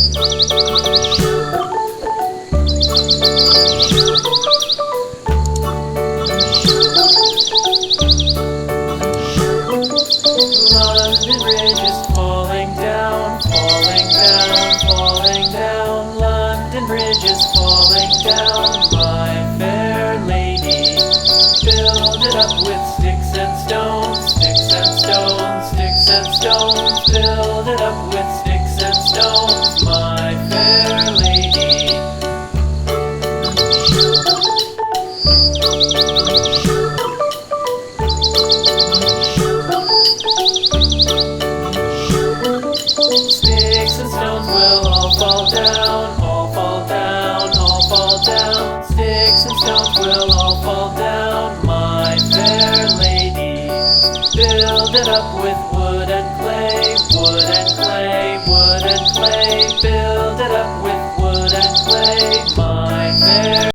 London Bridge is falling down, falling down, falling down. London Bridge is falling down, my fair lady. Build it up with sticks and stones, sticks and stones, sticks and stones. Build it up with sticks and stones, my fair lady. Sticks and stones will all fall down, all fall down, all fall down. Sticks and stones will all fall down, my fair lady. Build it up with wood and clay, wood and clay, wood and clay. Build it up with wood and clay, my fair